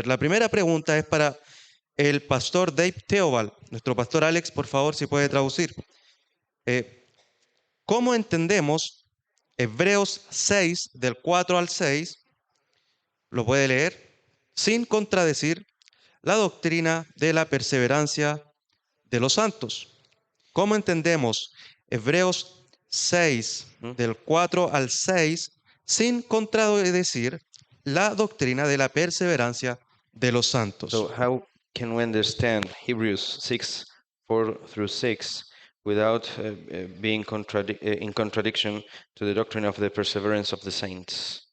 La primera pregunta es para el pastor Dave Theobald. Nuestro pastor Alex, por favor, si puede traducir. ¿Cómo entendemos Hebreos 6, del 4 al 6? Lo puede leer sin contradecir la doctrina de la perseverancia de los santos. ¿Cómo entendemos Hebreos 6, del 4 al 6, sin contradecir la doctrina de la perseverancia de los santos? So how can we understand Hebrews 6, 4 through 6 without being in contradiction to the doctrine of the perseverance of the saints?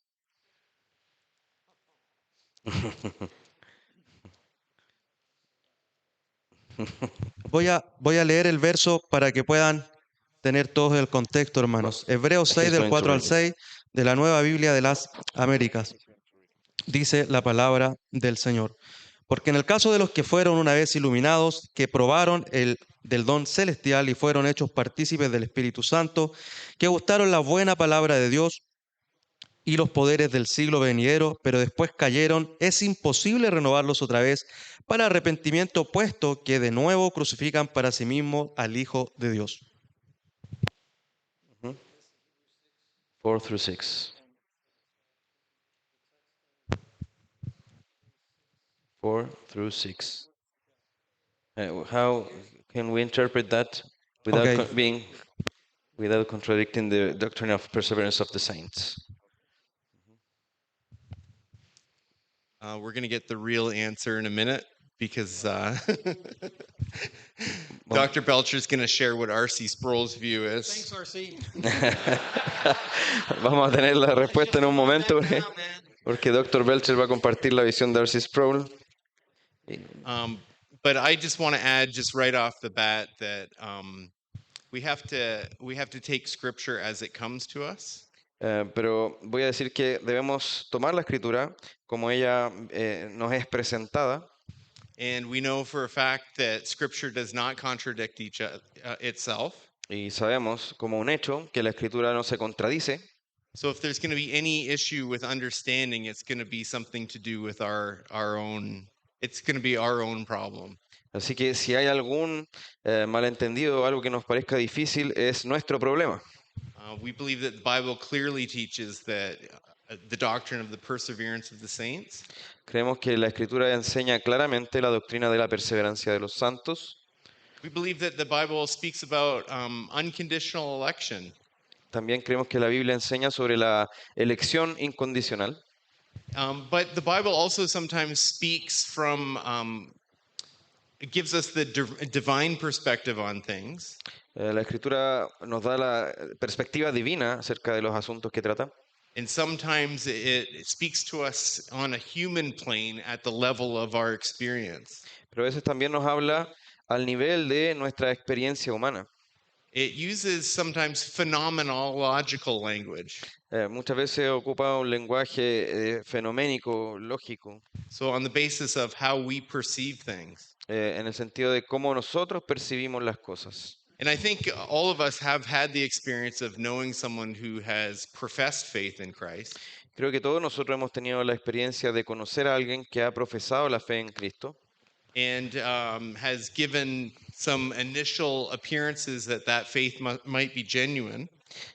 Voy a leer el verso para que puedan tener todos el contexto, hermanos. Hebreos 6, del 4 al 6, de la Nueva Biblia de las Américas. Dice la palabra del Señor. Porque en el caso de los que fueron una vez iluminados, que probaron del don celestial y fueron hechos partícipes del Espíritu Santo, que gustaron la buena palabra de Dios y los poderes del siglo venidero, pero después cayeron, es imposible renovarlos otra vez para arrepentimiento, puesto que de nuevo crucifican para sí mismos al Hijo de Dios. 4 through 6. 4 through 6. How can we interpret that without Okay. without contradicting the doctrine of perseverance of the saints? We're going to get the real answer in a minute because Dr. Belcher is going to share what R.C. Sproul's view is. Thanks, RC. Vamos a tener la respuesta en un momento porque Dr. Belcher va a compartir la visión de R.C. Sproul. But I just want to add, just right off the bat, that we have to take Scripture as it comes to us. Pero voy a decir que debemos tomar la escritura como ella nos es presentada. And we know for a fact that Scripture does not contradict itself. Y sabemos como un hecho que la escritura no se contradice. So if there's going to be any issue with understanding, it's going to be something to do with our own. It's going to be our own problem. Así que si hay algún malentendido o algo que nos parezca difícil, es nuestro problema. We believe that the Bible clearly teaches that the doctrine of the perseverance of the saints. Creemos que la escritura enseña claramente la doctrina de la perseverancia de los santos. We believe that the Bible speaks about unconditional election. También creemos que la Biblia enseña sobre la elección incondicional. But the Bible also sometimes speaks from, it gives us the divine perspective on things. La escritura nos da la perspectiva divina acerca de los asuntos que trata. And sometimes it speaks to us on a human plane at the level of our experience. Pero a veces también nos habla al nivel de nuestra experiencia humana. It uses sometimes phenomenological language. Muchas veces ocupa un lenguaje fenoménico, lógico, So on the basis of how we perceive things. en el sentido de cómo nosotros percibimos las cosas. And I think all of us have had the experience of knowing someone who has professed faith in Christ. Creo que todos nosotros hemos tenido la experiencia de conocer a alguien que ha profesado la fe en Cristo And has given some initial appearances that faith might be genuine.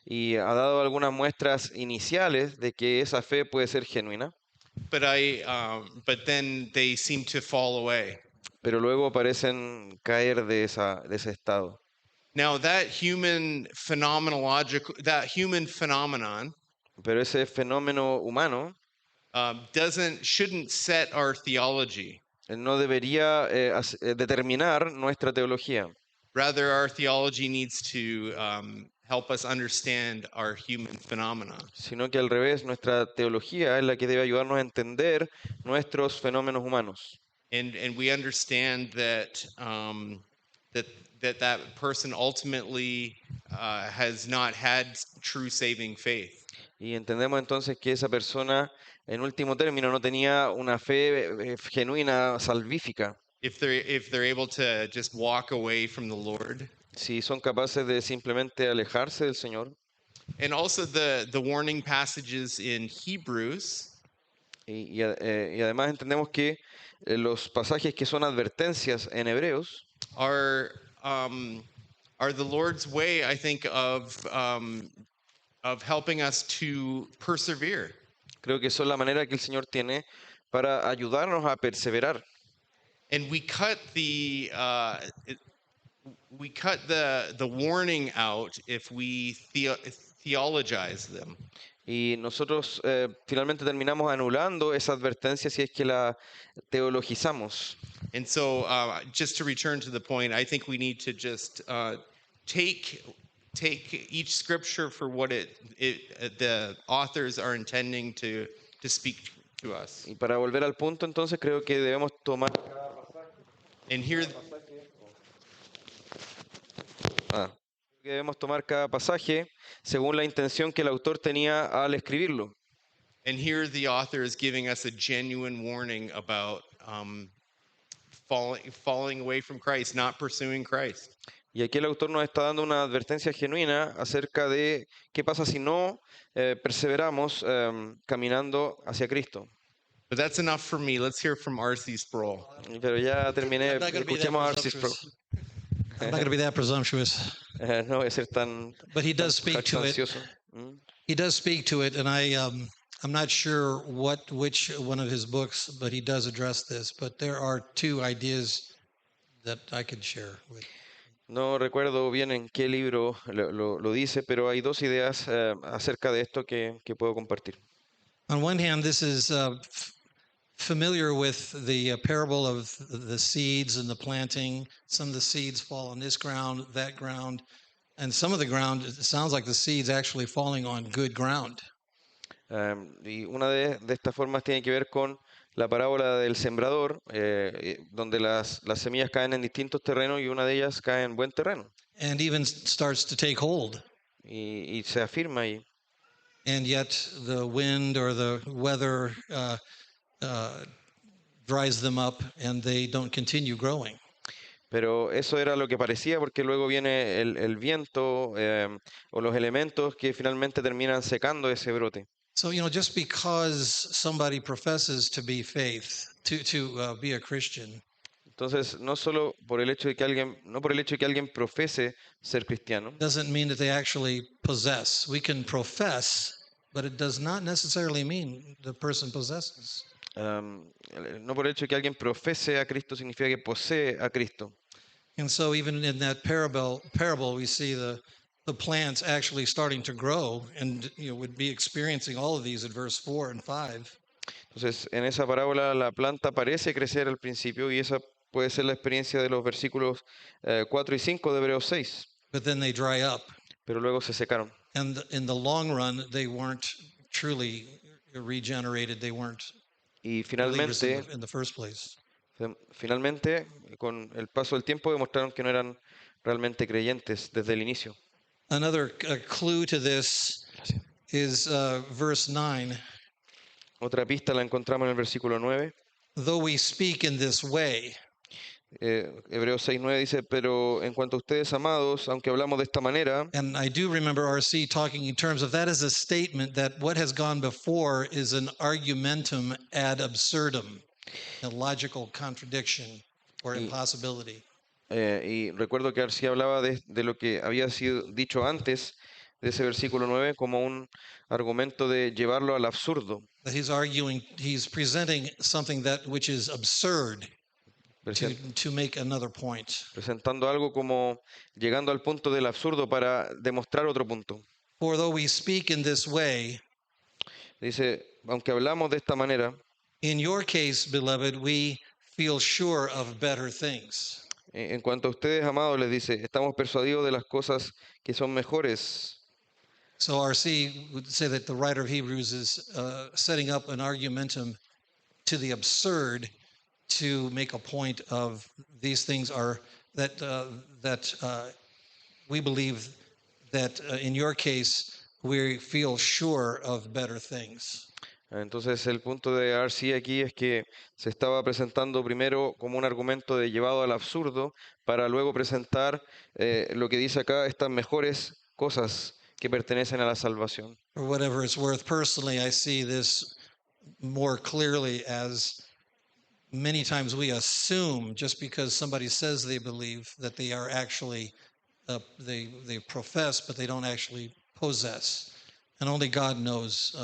y ha dado algunas muestras iniciales de que esa fe puede ser genuina, But then they seem to fall away. pero luego parecen caer de ese estado. Now that human phenomenon Pero ese fenómeno humano shouldn't set our theology. no debería determinar nuestra teología. Rather, our theology needs to help us understand our human phenomena. Sino que al revés, nuestra teología es la que debe ayudarnos a entender nuestros fenómenos humanos. And we understand that that person ultimately has not had true saving faith. Y entendemos entonces que esa persona, en último término, no tenía una fe genuina, salvífica. If they're able to just walk away from the Lord. Si son capaces de simplemente alejarse del Señor. And also the warning passages in Hebrews. Y además entendemos que los pasajes que son advertencias en Hebreos are um, are the Lord's way, I think, of helping us to persevere. creo que son la manera que el Señor tiene para ayudarnos a perseverar. And we cut the warning out if we theologize them. Y nosotros finalmente terminamos anulando esa advertencia si es que la teologizamos. And so, just to return to the point, I think we need to just take each scripture for what the authors are intending to speak to us. Y para volver al punto, entonces creo que debemos tomar And here, cada pasaje según la intención que el autor tenía al escribirlo. and here the author is giving us a genuine warning about falling away from Christ, not pursuing Christ. Y aquí el autor nos está dando una advertencia genuina acerca de qué pasa si no perseveramos caminando hacia Cristo. But that's enough for me. Let's hear from R.C. Sproul. Pero ya terminé. I'm not gonna be that Escuchemos a Arcis Pro. presumptuous. I'm not going to be that presumptuous, No voy a ser tan but he does speak to it. jactancioso. ¿Mm? He does speak to it, and I'm not sure which one of his books, but he does address this. But there are two ideas that I could share with. No recuerdo bien en qué libro lo dice, pero hay dos ideas acerca de esto que puedo compartir. On one hand, this is familiar with the parable of the seeds and the planting. Some of the seeds fall on this ground, that ground, and some of the ground, it sounds like the seeds actually falling on good ground. Y una de estas formas tiene que ver con la parábola del sembrador, donde las semillas caen en distintos terrenos y una de ellas cae en buen terreno. And even starts to take hold. Y se afirma ahí. And yet the wind or the weather dries them up and they don't continue growing. Pero eso era lo que parecía porque luego viene el viento o los elementos que finalmente terminan secando ese brote. So, just because somebody professes to be to be a Christian, Entonces, no solo por el hecho de que alguien profese ser cristiano, doesn't mean that they actually possess. We can profess, but it does not necessarily mean the person possesses. no por el hecho de que alguien profese a Cristo significa que posee a Cristo. And so even in that parable we see the plants actually starting to grow, and would be experiencing all of these at verse 4 and 5. Entonces, en esa parábola la planta parece crecer al principio y esa puede ser la experiencia de los versículos 4 y 5 de Hebreos 6, But then they dry up, pero luego se secaron. and in the long run they weren't truly regenerated. They weren't Y believers finalmente, in the first place. con el paso del tiempo demostraron que no eran realmente creyentes desde el inicio. Another clue to this is verse 9. Otra pista la encontramos en el versículo 9. Though we speak in this way, Hebreos 6:9 dice, pero en cuanto a ustedes, amados, aunque hablamos de esta manera, and I do remember RC talking in terms of that as a statement that what has gone before is an argumentum ad absurdum, a logical contradiction or impossibility. y recuerdo que García hablaba de lo que había sido dicho antes de ese versículo 9 como un argumento de llevarlo al absurdo, That he's presenting something that which is absurd to make another point. presentando algo como llegando al punto del absurdo para demostrar otro punto. For though we speak in this way, Dice, aunque hablamos de esta manera, in your case, beloved, we feel sure of better things. en cuanto a ustedes, amados, les dice, estamos persuadidos de las cosas que son mejores. So RC would say that the writer of Hebrews is setting up an argumentum to the absurd to make a point of these things are that we believe that in your case we feel sure of better things. Entonces el punto de RC aquí es que se estaba presentando primero como un argumento de llevado al absurdo para luego presentar lo que dice acá, estas mejores cosas que pertenecen a la salvación. For whatever it's worth, personally, I see this more clearly as many times we assume just because somebody says they believe that they are actually, they profess, but they don't actually possess. And only God knows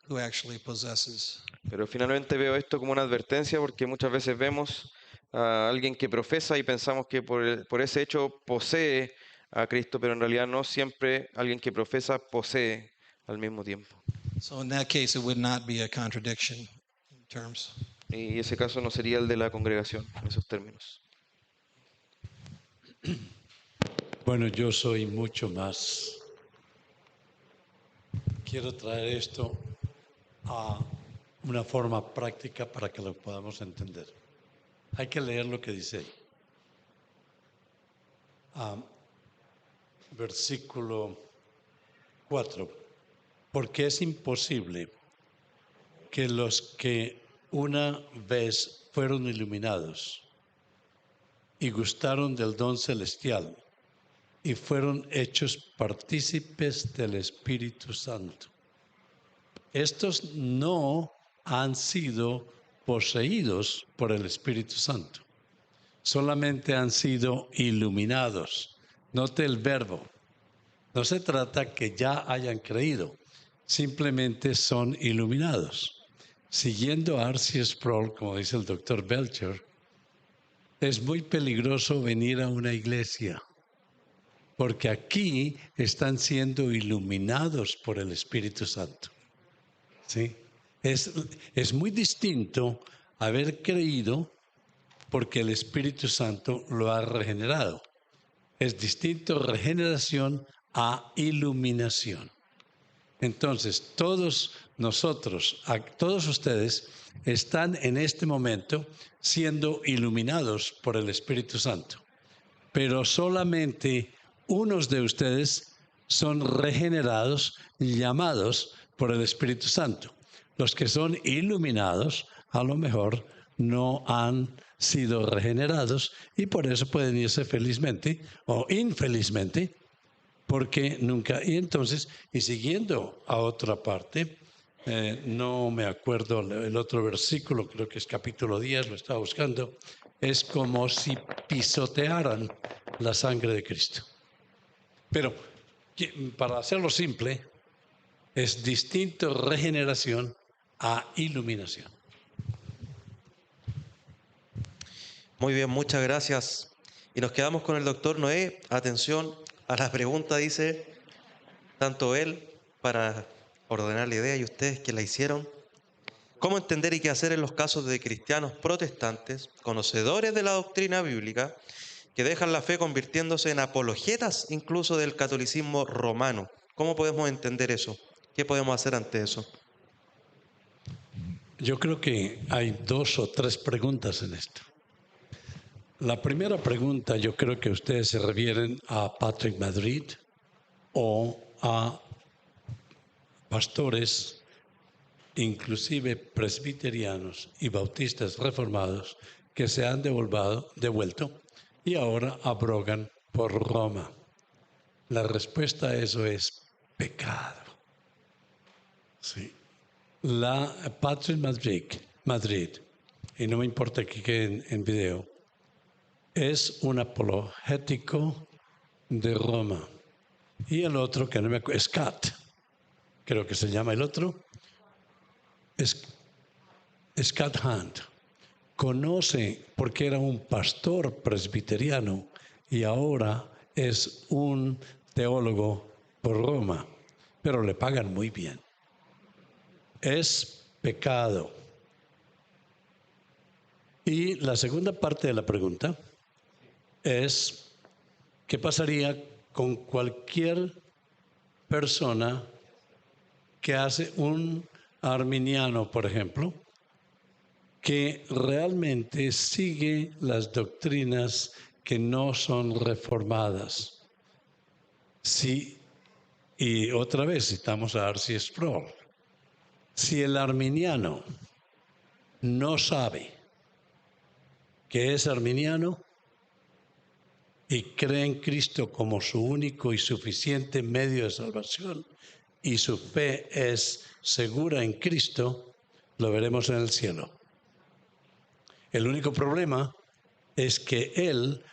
who actually possesses. Pero finalmente veo esto como una advertencia porque muchas veces vemos a alguien que profesa y pensamos que por ese hecho posee a Cristo, pero en realidad no siempre alguien que profesa posee al mismo tiempo. So in that case, it would not be a contradiction in terms. Y ese caso no sería el de la congregación en esos términos. Bueno, yo soy mucho más. Quiero traer esto a una forma práctica para que lo podamos entender. Hay que leer lo que dice ahí. Versículo 4. Porque es imposible que los que una vez fueron iluminados y gustaron del don celestial y fueron hechos partícipes del Espíritu Santo, estos no han sido poseídos por el Espíritu Santo, solamente han sido iluminados. Note el verbo. No se trata que ya hayan creído, simplemente son iluminados. Siguiendo a R.C. Sproul, como dice el doctor Belcher, es muy peligroso venir a una iglesia, porque aquí están siendo iluminados por el Espíritu Santo. ¿Sí? Es muy distinto haber creído porque el Espíritu Santo lo ha regenerado. Es distinto regeneración a iluminación. Entonces, todos nosotros, todos ustedes, están en este momento siendo iluminados por el Espíritu Santo. Pero solamente unos de ustedes son regenerados, llamados por el Espíritu Santo. Los que son iluminados, a lo mejor no han sido regenerados y por eso pueden irse felizmente o infelizmente, porque nunca. Y entonces, y siguiendo a otra parte, no me acuerdo el otro versículo, creo que es capítulo 10, lo estaba buscando, es como si pisotearan la sangre de Cristo. Pero para hacerlo simple, es distinto regeneración a iluminación. Muy bien, muchas gracias. Y nos quedamos con el doctor Noé. Atención a la pregunta, dice, tanto él para ordenar la idea y ustedes que la hicieron. ¿Cómo entender y qué hacer en los casos de cristianos protestantes, conocedores de la doctrina bíblica, que dejan la fe convirtiéndose en apologetas incluso del catolicismo romano? ¿Cómo podemos entender eso? ¿Qué podemos hacer ante eso? Yo creo que hay 2 o 3 preguntas en esto. La primera pregunta, yo creo que ustedes se refieren a Patrick Madrid o a pastores, inclusive presbiterianos y bautistas reformados, que se han devuelto y ahora abrogan por Roma. La respuesta a eso es pecado. Sí. La Patrick Madrid, y no me importa que quede en video, es un apologético de Roma. Y el otro, que no me acuerdo, Scott, creo que se llama el otro, Scott Hunt. Conoce porque era un pastor presbiteriano y ahora es un teólogo por Roma, pero le pagan muy bien. Es pecado. Y la segunda parte de la pregunta es, ¿qué pasaría con cualquier persona que hace un arminiano, por ejemplo, que realmente sigue las doctrinas que no son reformadas? Sí, y otra vez citamos a R.C. Sproul. Si el arminiano no sabe que es arminiano y cree en Cristo como su único y suficiente medio de salvación y su fe es segura en Cristo, lo veremos en el cielo. El único problema es que él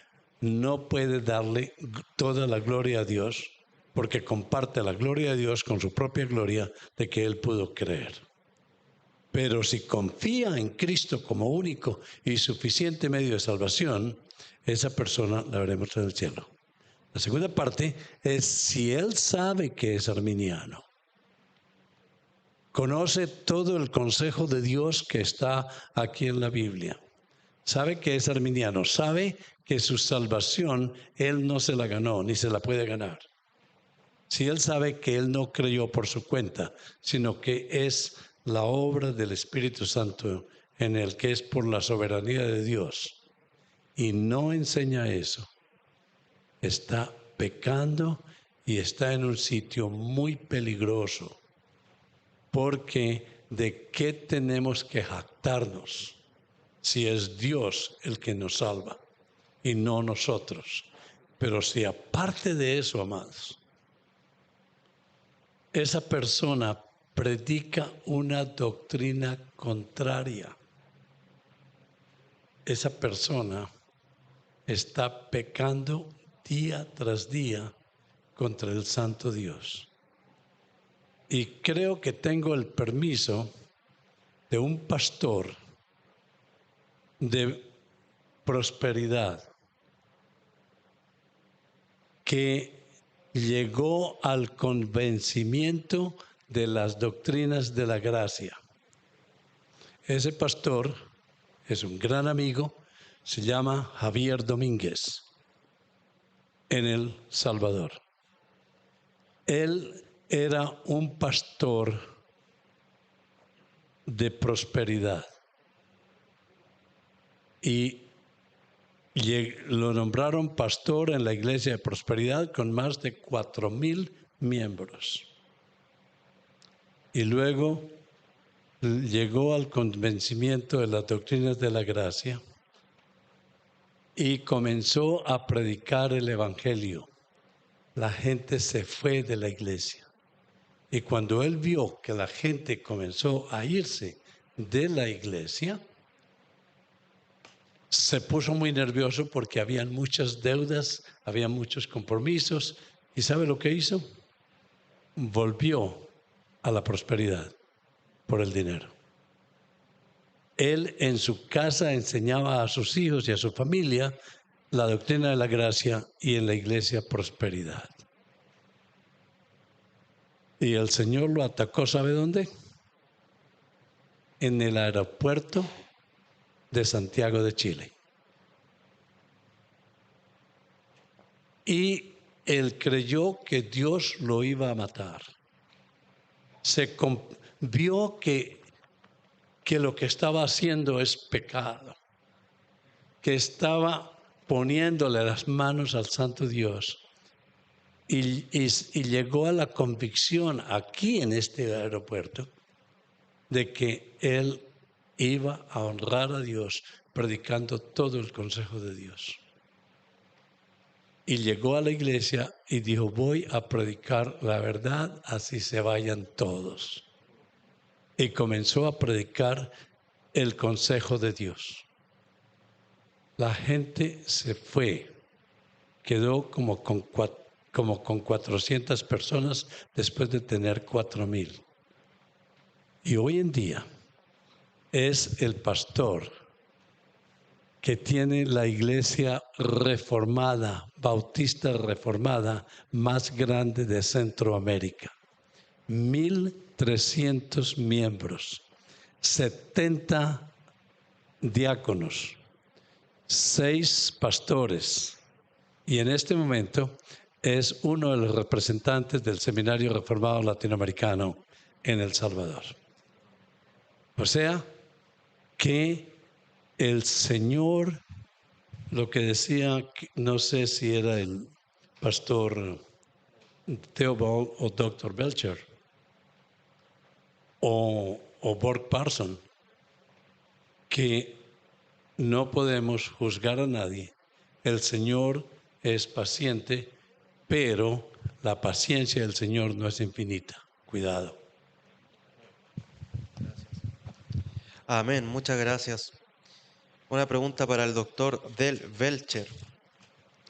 no puede darle toda la gloria a Dios porque comparte la gloria de Dios con su propia gloria de que él pudo creer. Pero si confía en Cristo como único y suficiente medio de salvación, esa persona la veremos en el cielo. La segunda parte es si él sabe que es arminiano. Conoce todo el consejo de Dios que está aquí en la Biblia. Sabe que es arminiano, sabe que su salvación él no se la ganó, ni se la puede ganar. Si él sabe que él no creyó por su cuenta, sino que es la obra del Espíritu Santo en él, que es por la soberanía de Dios, y no enseña eso, está pecando y está en un sitio muy peligroso, porque ¿de qué tenemos que jactarnos si es Dios el que nos salva y no nosotros? Pero si aparte de eso, amados, esa persona predica una doctrina contraria, esa persona está pecando día tras día contra el Santo Dios. Y creo que tengo el permiso de un pastor de prosperidad que llegó al convencimiento de las doctrinas de la gracia. Ese pastor es un gran amigo, se llama Javier Domínguez, en El Salvador. Él era un pastor de prosperidad y lo nombraron pastor en la iglesia de prosperidad con más de 4,000 miembros. Y luego llegó al convencimiento de las doctrinas de la gracia y comenzó a predicar el evangelio. La gente se fue de la iglesia. Y cuando él vio que la gente comenzó a irse de la iglesia, se puso muy nervioso porque habían muchas deudas, había muchos compromisos. ¿Y sabe lo que hizo? Volvió a la prosperidad por el dinero. Él en su casa enseñaba a sus hijos y a su familia la doctrina de la gracia y en la iglesia prosperidad. Y el Señor lo atacó, ¿sabe dónde? En el aeropuerto de Santiago de Chile. Y él creyó que Dios lo iba a matar. Vio que lo que estaba haciendo es pecado, que estaba poniéndole las manos al Santo Dios. Y llegó a la convicción aquí en este aeropuerto de que él iba a honrar a Dios predicando todo el consejo de Dios. Y llegó a la iglesia y dijo, voy a predicar la verdad, así se vayan todos. Y comenzó a predicar el consejo de Dios. La gente se fue, quedó como con 400 personas después de tener 4,000. Y hoy en día es el pastor que tiene la iglesia reformada, bautista reformada, más grande de Centroamérica. 1,300 miembros, 70 diáconos, 6 pastores. Y en este momento es uno de los representantes del Seminario Reformado Latinoamericano en El Salvador. O sea, que el Señor, lo que decía, no sé si era el pastor Theobald o Dr. Belcher o Borg Parson, que no podemos juzgar a nadie. El Señor es paciente, pero la paciencia del Señor no es infinita. Cuidado. Amén, muchas gracias. Una pregunta para el doctor Del Belcher.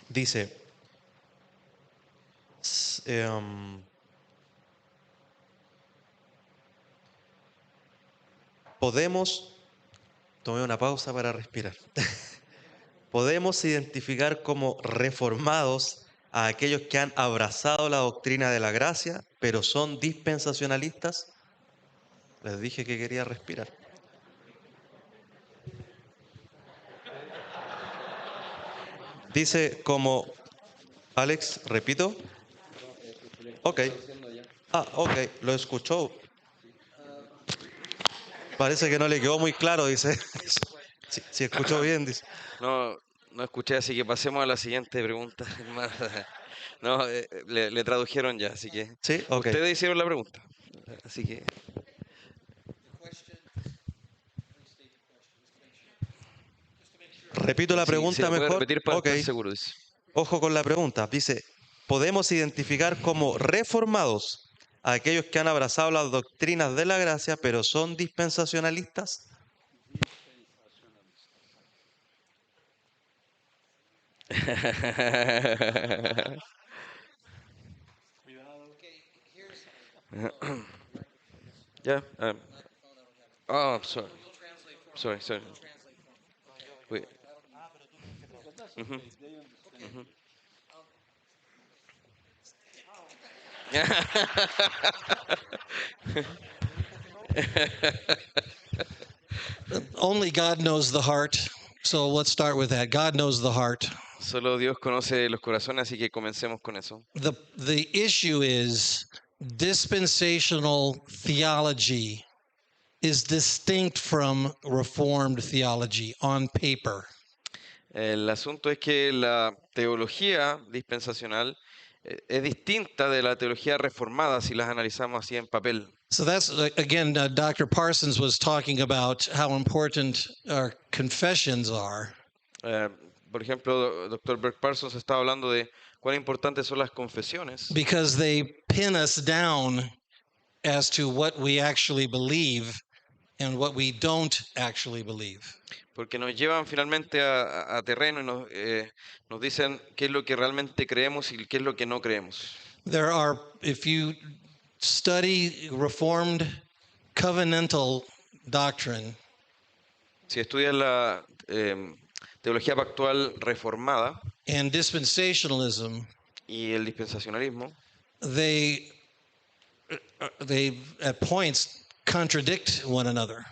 Dice, podemos, tomé una pausa para respirar. Podemos identificar como reformados a aquellos que han abrazado la doctrina de la gracia, pero son dispensacionalistas. Les dije que quería respirar. Dice como, Alex, repito. Ok. Ok, lo escuchó. Parece que no le quedó muy claro, dice. Si escuchó bien, dice. No, no escuché, así que pasemos a la siguiente pregunta, hermano. No, le tradujeron ya, así que Sí, ok. ustedes hicieron la pregunta. Así que Repito la si pregunta la puede mejor. repetir para Ok. estar seguro, dice. Ojo con la pregunta. Dice, ¿podemos identificar como reformados a aquellos que han abrazado las doctrinas de la gracia, pero son dispensacionalistas? Ya. Oh, I'm sorry. Sorry. Wait. Mhm. Mhm. Only God knows the heart. So let's start with that. God knows the heart. Solo Dios conoce los corazones, así que comencemos con eso. The issue is dispensational theology is distinct from Reformed theology on paper. El asunto es que la teología dispensacional es distinta de la teología reformada si las analizamos así en papel. So that's again, Dr. Parsons was talking about how important our confessions are. Eh, por ejemplo, Dr. Berg Parsons está hablando de cuán importantes son las confesiones, Because they pin us down as to what we actually believe and what we don't actually believe. porque nos llevan finalmente a terreno y nos dicen qué es lo que realmente creemos y qué es lo que no creemos. There are, if you study Reformed covenantal doctrine, Si estudias la teología pactual reformada and dispensationalism, y el dispensacionalismo, they at points contradict one another.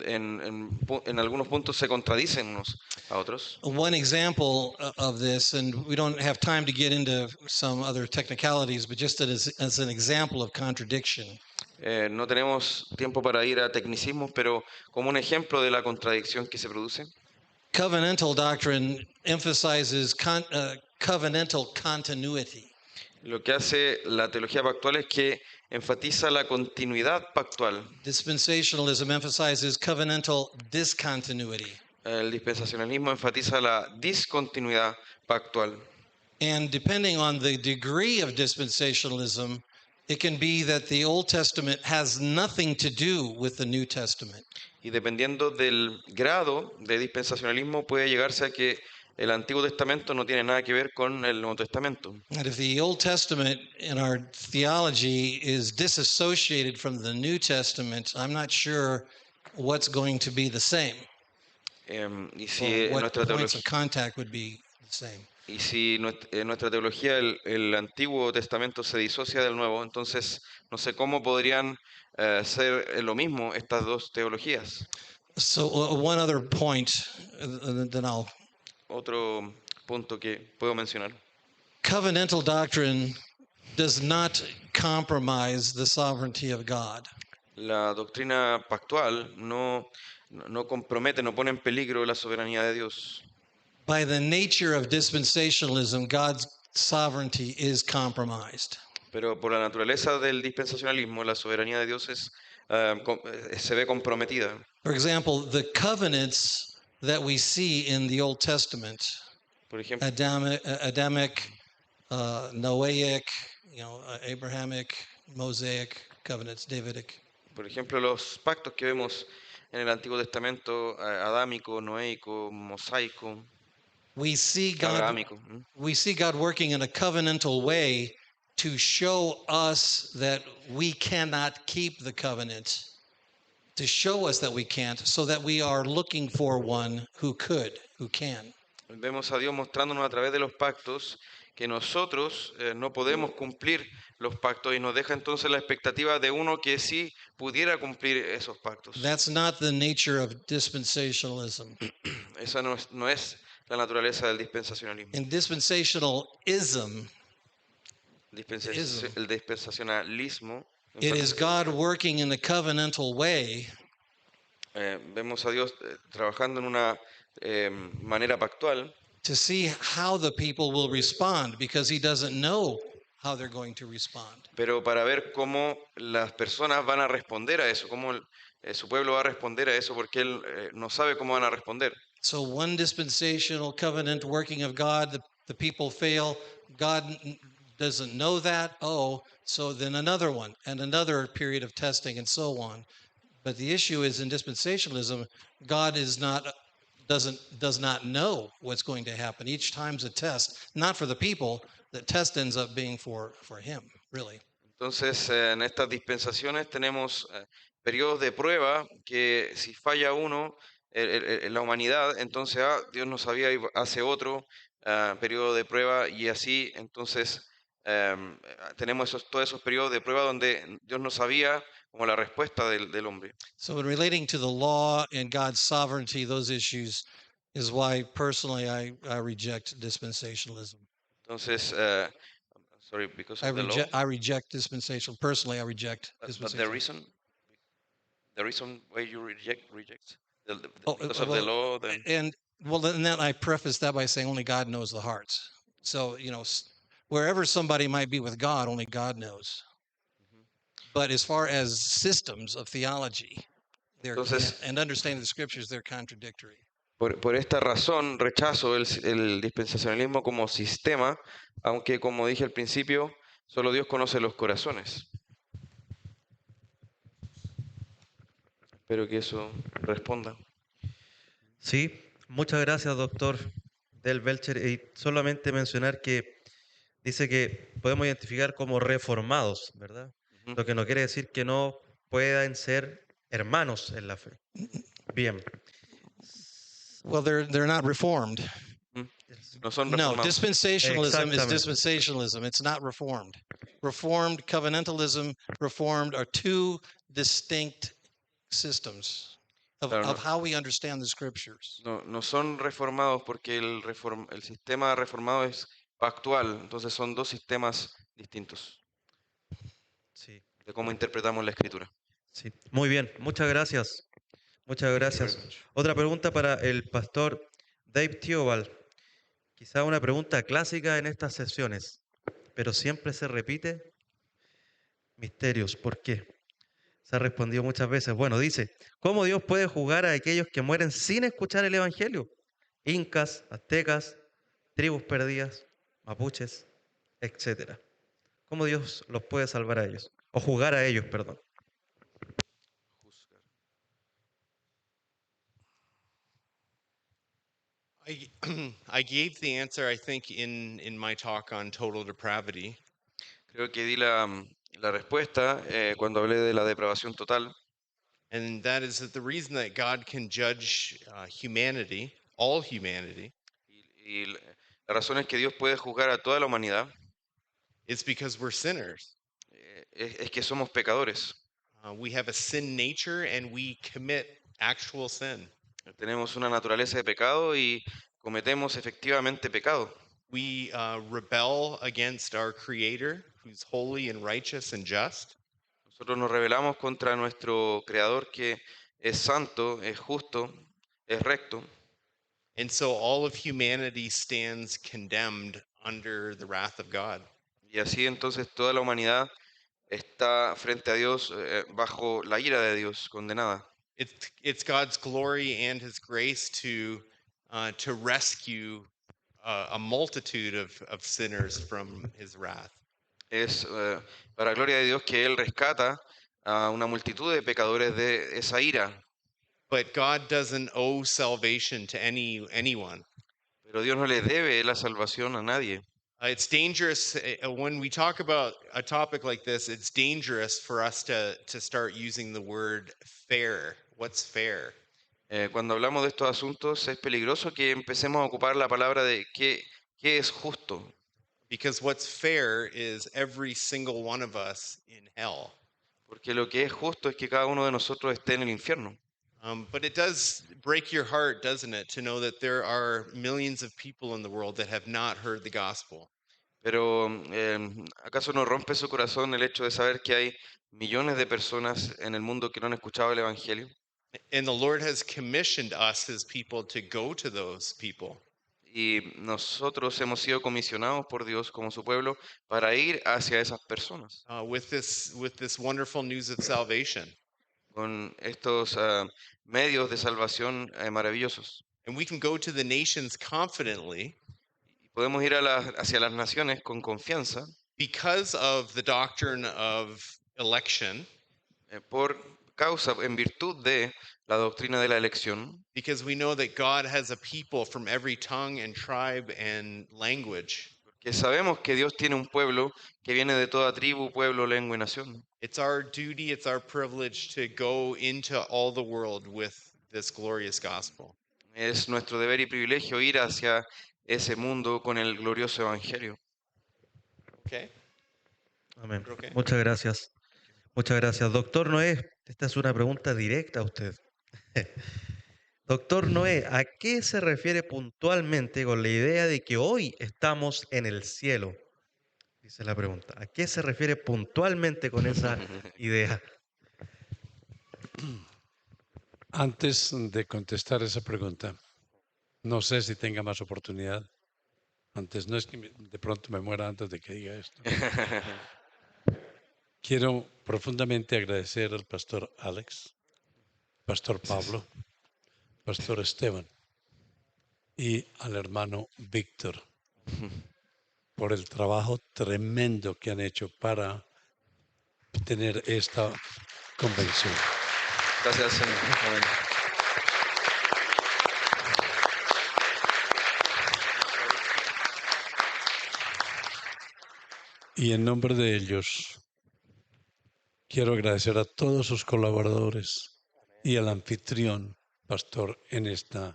en algunos puntos se contradicen unos a otros. One example of this, and we don't have time to get into some other technicalities, but just as an example of contradiction. No tenemos tiempo para ir a tecnicismos, pero como un ejemplo de la contradicción que se produce, Covenantal doctrine emphasizes covenantal continuity. lo que hace la teología pactual es que enfatiza la continuidad pactual. Dispensationalism emphasizes covenantal discontinuity. El dispensacionalismo enfatiza la discontinuidad pactual. And depending on the degree of dispensationalism, it can be that the Old Testament has nothing to do with the New Testament. Y dependiendo del grado de dispensacionalismo puede llegarse a que el Antiguo Testamento no tiene nada que ver con el Nuevo Testamento. And if the Old Testament in our theology is disassociated from the New Testament, I'm not sure what's going to be the same. Y si Or en what nuestra points teología, of contact would be the same. y si en nuestra teología el Antiguo Testamento se disocia del Nuevo, entonces no sé cómo podrían ser lo mismo estas dos teologías. So one other point, then I'll. Otro punto que puedo mencionar. Covenantal doctrine does not compromise the sovereignty of God. La doctrina pactual no compromete, no pone en peligro la soberanía de Dios. By the nature of dispensationalism, God's sovereignty is compromised. Pero por la naturaleza del dispensacionalismo, la soberanía de Dios se ve comprometida. For example, the covenants that we see in the Old Testament, Por ejemplo, Adamic, Noahic, Abrahamic, Mosaic covenants, Davidic. por ejemplo, los pactos que vemos en el Antiguo Testamento adámico, noéico, mosaico, We see God abrahámico. we see God working in a covenantal way to show us that we cannot keep the covenant, to show us that we can't, so that we are looking for one who could, who can. Vemos a Dios mostrándonos a través de los pactos que nosotros no podemos cumplir los pactos y nos deja entonces la expectativa de uno que sí pudiera cumplir esos pactos. That's not the nature of dispensationalism. Esa no es la naturaleza del dispensacionalismo. In dispensationalism, El dispensacionalismo, it is God working in a covenantal way vemos a Dios trabajando en una manera pactual to see how the people will respond, because he doesn't know how they're going to respond. pero para ver cómo las personas van a responder a eso, cómo su pueblo va a responder a eso, porque él no sabe cómo van a responder. So one dispensational covenant working of God, the people fail. God doesn't know that. Oh, so then another one and another period of testing and so on. But the issue is in dispensationalism, God does not know what's going to happen. Each time's a test, not for the people. The test ends up being for him, really. Entonces, en estas dispensaciones tenemos periodos de prueba que si falla uno, la humanidad, entonces Dios no sabía y hace otro periodo de prueba y así, entonces tenemos todos esos periodos de prueba donde Dios no sabía como la respuesta del hombre. So in relating to the law and God's sovereignty, those issues is why personally I reject dispensationalism. Entonces, sorry, because I of the law. reject dispensational. Personally, I reject But dispensational. the reason why you reject Oh, because of the law, then And well, then that I preface that by saying only God knows the hearts. So wherever somebody might be with God, only God knows. But as far as systems of theology, Entonces- and understanding the scriptures, they're contradictory. por esta razón rechazo el dispensacionalismo como sistema, aunque como dije al principio, solo Dios conoce los corazones. Espero que eso responda. Sí, muchas gracias, doctor Del Belcher. Y solamente mencionar que dice que podemos identificar como reformados, ¿verdad? Ujú. Lo que no quiere decir que no puedan ser hermanos en la fe. Bien. Well, they're not reformed. No son No, reformados. dispensationalism is Exactamente. dispensationalism. It's not reformed. Reformed, covenantalism, reformed are two distinct systems Claro, no. of how we understand the scriptures. No son reformados porque el sistema reformado es pactual, entonces son dos sistemas distintos Sí, de cómo interpretamos la escritura. sí. Muy bien, muchas gracias. Muchas gracias. Otra pregunta para el pastor Dave Theobald. Quizá una pregunta clásica en estas sesiones, pero siempre se repite. Misterios, ¿por qué? Se ha respondido muchas veces. Bueno, dice, ¿cómo Dios puede juzgar a aquellos que mueren sin escuchar el Evangelio? Incas, aztecas, tribus perdidas, mapuches, etcétera. ¿Cómo Dios los puede salvar a ellos? O juzgar a ellos, perdón. I gave the answer, I think, in my talk on total depravity. Creo que di la respuesta cuando hablé de la depravación total. And that is that the reason that God can judge humanity, all humanity, Y la razón es que Dios puede juzgar a toda la humanidad is because we're sinners. es que somos pecadores. We have a sin nature and we commit actual sin. Tenemos una naturaleza de pecado y cometemos efectivamente pecado. We rebel against our Creator, who's holy and righteous and just. Nosotros nos rebelamos contra nuestro Creador que es santo, es justo, es recto. And so all of humanity stands condemned under the wrath of God. Y así entonces toda la humanidad está frente a Dios bajo la ira de Dios, condenada. It's God's glory and His grace to rescue a multitude of sinners from His wrath. Es para gloria de Dios que Él rescata a una multitud de pecadores de esa ira. But God doesn't owe salvation to anyone. Pero Dios no le debe la salvación a nadie. It's dangerous when we talk about a topic like this. It's dangerous for us to start using the word fair. What's fair? Cuando hablamos de estos asuntos es peligroso que empecemos a ocupar la palabra de qué es justo. Because what's fair is every single one of us in hell. Porque lo que es justo es que cada uno de nosotros esté en el infierno. But it does break your heart, doesn't it, to know that there are millions of people in the world that have not heard the gospel. Pero ¿acaso no rompe su corazón el hecho de saber que hay millones de personas en el mundo que no han escuchado el Evangelio? And the Lord has commissioned us, his people, to go to those people. Y nosotros hemos sido comisionados por Dios como su pueblo para ir hacia esas personas With this wonderful news of salvation. con estos medios de salvación maravillosos. And we can go to the nations confidently Y podemos ir hacia las naciones con confianza because of the doctrine of election, por causa, en virtud de la doctrina de la elección, because we know that God has a people from every tongue and tribe and language. que sabemos que Dios tiene un pueblo que viene de toda tribu, pueblo, lengua y nación. It's our duty, it's our privilege to go into all the world with this glorious gospel. Es nuestro deber y privilegio ir hacia ese mundo con el glorioso evangelio. Okay? Amén. Okay. Muchas gracias. Muchas gracias. Doctor Noé, esta es una pregunta directa a usted. Doctor Noé, ¿a qué se refiere puntualmente con la idea de que hoy estamos en el cielo? Dice la pregunta. ¿A qué se refiere puntualmente con esa idea? Antes de contestar esa pregunta, no sé si tenga más oportunidad. Antes, no es que de pronto me muera antes de que diga esto. Quiero profundamente agradecer al pastor Alex, pastor Pablo, pastor Esteban y al hermano Víctor por el trabajo tremendo que han hecho para tener esta convención. Gracias, Señor. Amén. Y en nombre de ellos, quiero agradecer a todos sus colaboradores y al anfitrión, pastor, en este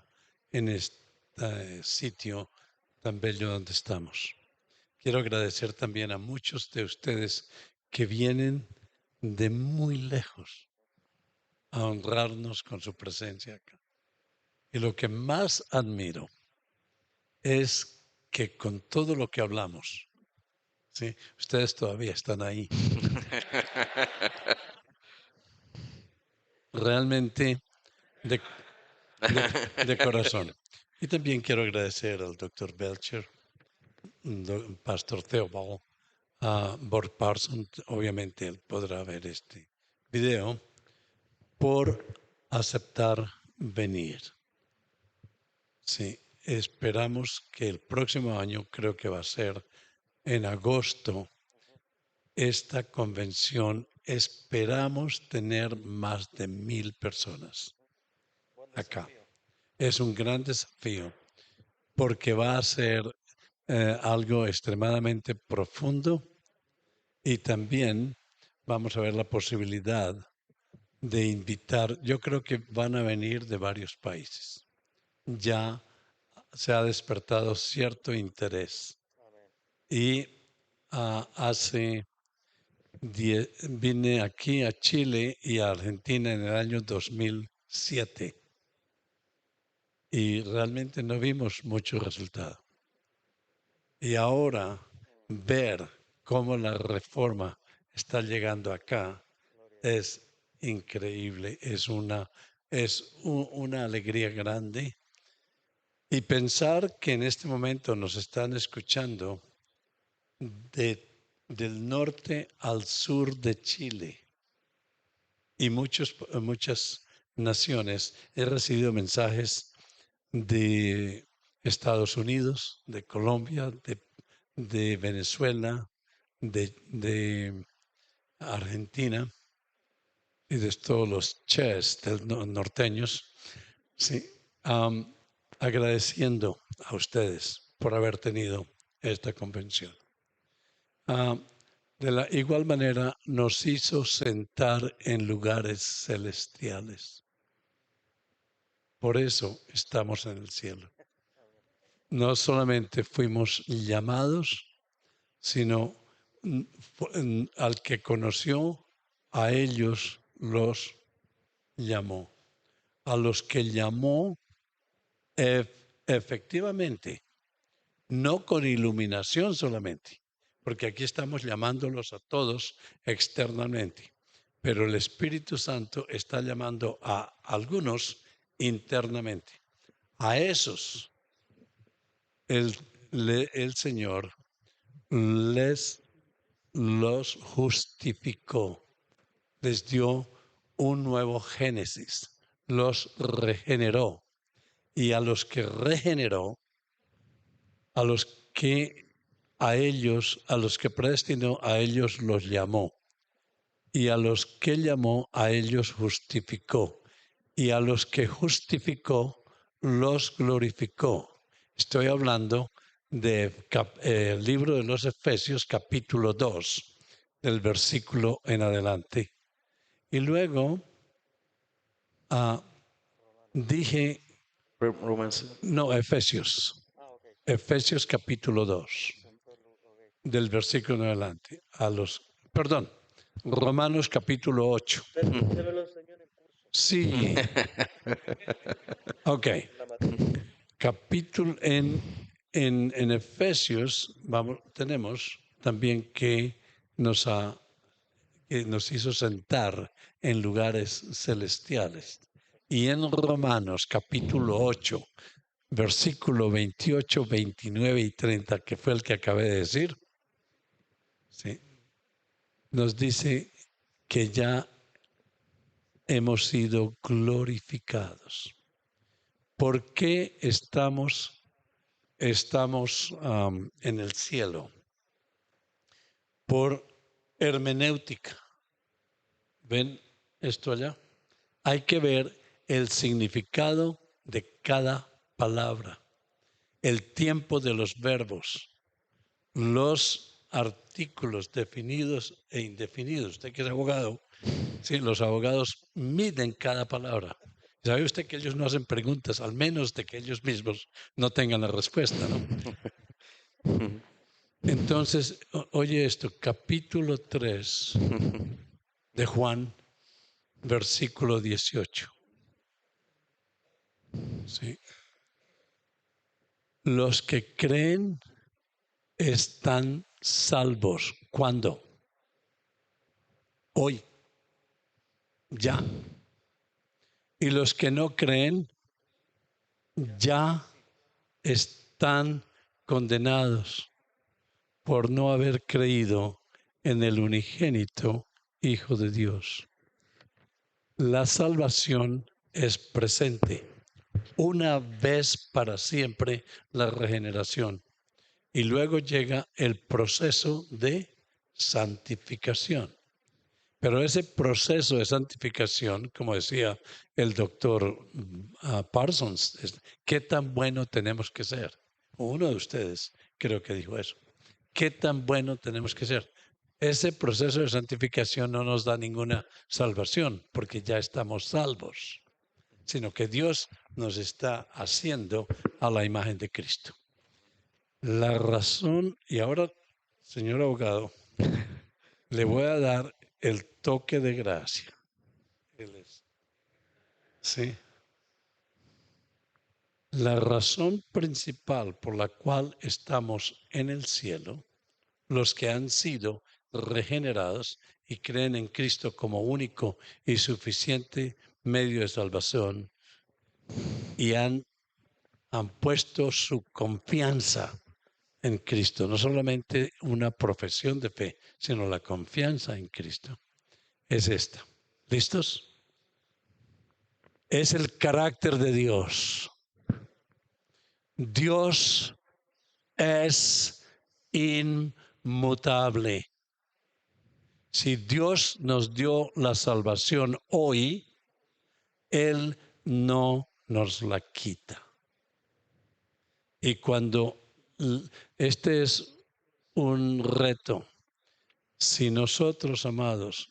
sitio tan bello donde estamos. Quiero agradecer también a muchos de ustedes que vienen de muy lejos a honrarnos con su presencia acá. Y lo que más admiro es que con todo lo que hablamos, ¿sí? Ustedes todavía están ahí. Realmente de corazón. Y también quiero agradecer al doctor Belcher, pastor Theobald, a Bob Parsons, obviamente él podrá ver este video, por aceptar venir. Sí, esperamos que el próximo año, creo que va a ser en agosto, esta convención, esperamos tener más de 1,000 personas acá. Es un gran desafío porque va a ser algo extremadamente profundo y también vamos a ver la posibilidad de invitar, yo creo que van a venir de varios países. Ya se ha despertado cierto interés. Y vine aquí a Chile y a Argentina en el año 2007 y realmente no vimos mucho resultado. Y ahora ver cómo la reforma está llegando acá es increíble, es una alegría grande. Y pensar que en este momento nos están escuchando del norte al sur de Chile y muchas naciones. He recibido mensajes de Estados Unidos, de Colombia, de Venezuela, de Argentina, y de todos los ches norteños, sí, agradeciendo a ustedes por haber tenido esta convención. De la igual manera nos hizo sentar en lugares celestiales. Por eso estamos en el cielo. No solamente fuimos llamados, sino al que conoció, a ellos los llamó. A los que llamó efectivamente, no con iluminación solamente, porque aquí estamos llamándolos a todos externamente, pero el Espíritu Santo está llamando a algunos internamente. A esos el Señor los justificó, les dio un nuevo génesis, los regeneró, y a los que regeneró, a los que predestinó, a ellos los llamó, y a los que llamó, a ellos justificó, y a los que justificó, los glorificó. Estoy hablando del libro de los Efesios, capítulo 2, del versículo en adelante. Y luego dije, no, Efesios. Efesios capítulo 2, del versículo en adelante. Romanos capítulo 8. Sí. Ok. Capítulo en Efesios tenemos también que nos hizo sentar en lugares celestiales. Y en Romanos capítulo 8, versículo 28, 29 y 30, que fue el que acabé de decir, ¿sí?, nos dice que ya hemos sido glorificados. ¿Por qué estamos en el cielo? Por hermenéutica. ¿Ven esto allá? Hay que ver el significado de cada palabra, el tiempo de los verbos, los artículos definidos e indefinidos. Usted que es abogado, sí, los abogados miden cada palabra. ¿Sabe usted que ellos no hacen preguntas, al menos de que ellos mismos no tengan la respuesta, ¿no? Entonces, oye esto, capítulo 3 de Juan, versículo 18. ¿Sí? Los que creen están salvos. ¿Cuándo? Hoy. Ya. Y los que no creen ya están condenados por no haber creído en el unigénito Hijo de Dios. La salvación es presente. Una vez para siempre la regeneración. Y luego llega el proceso de santificación. Pero ese proceso de santificación, como decía el doctor Parsons, ¿qué tan bueno tenemos que ser? Uno de ustedes creo que dijo eso. ¿Qué tan bueno tenemos que ser? Ese proceso de santificación no nos da ninguna salvación porque ya estamos salvos, sino que Dios nos está haciendo a la imagen de Cristo. La razón, y ahora, señor abogado, le voy a dar el toque de gracia. Sí. La razón principal por la cual estamos en el cielo, los que han sido regenerados y creen en Cristo como único y suficiente medio de salvación, y han puesto su confianza en Cristo, no solamente una profesión de fe, sino la confianza en Cristo, es esta. ¿Listos? Es el carácter de Dios. Dios es inmutable. Si Dios nos dio la salvación hoy, Él no nos la quita. Y cuando este es un reto, si nosotros, amados,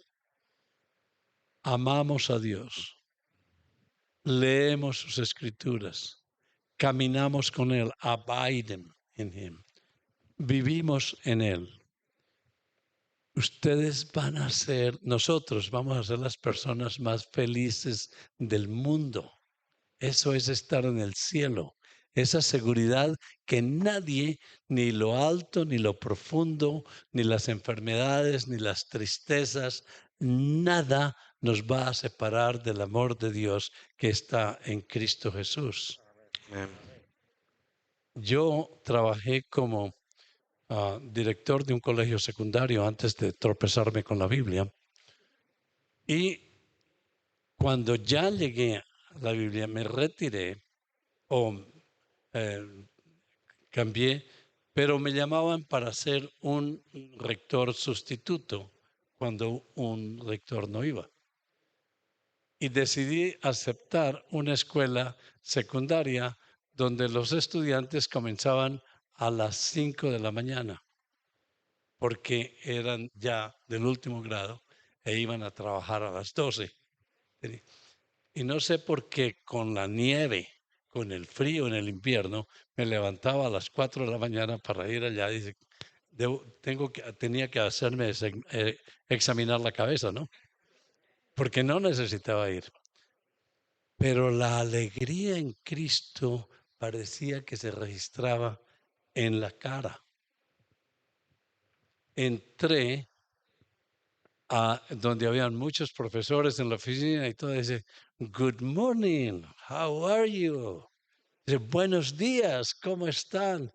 amamos a Dios, leemos sus escrituras, caminamos con Él, abiden en Him, vivimos en Él, ustedes van a ser, nosotros vamos a ser las personas más felices del mundo. Eso es estar en el cielo. Esa seguridad que nadie, ni lo alto, ni lo profundo, ni las enfermedades, ni las tristezas, nada nos va a separar del amor de Dios que está en Cristo Jesús. Amén. Yo trabajé como director de un colegio secundario antes de tropezarme con la Biblia. Y cuando ya llegué a la Biblia, me retiré o cambié, pero me llamaban para ser un rector sustituto cuando un rector no iba. Y decidí aceptar una escuela secundaria donde los estudiantes comenzaban a las 5 de la mañana, porque eran ya del último grado e iban a trabajar a las 12. Y no sé por qué con la nieve, con el frío en el invierno, me levantaba a las 4 de la mañana para ir allá. Dice, tenía que hacerme examinar la cabeza, ¿no? Porque no necesitaba ir. Pero la alegría en Cristo parecía que se registraba en la cara. Entré a donde habían muchos profesores en la oficina y todo, dice, good morning, how are you? Dice, buenos días, ¿cómo están?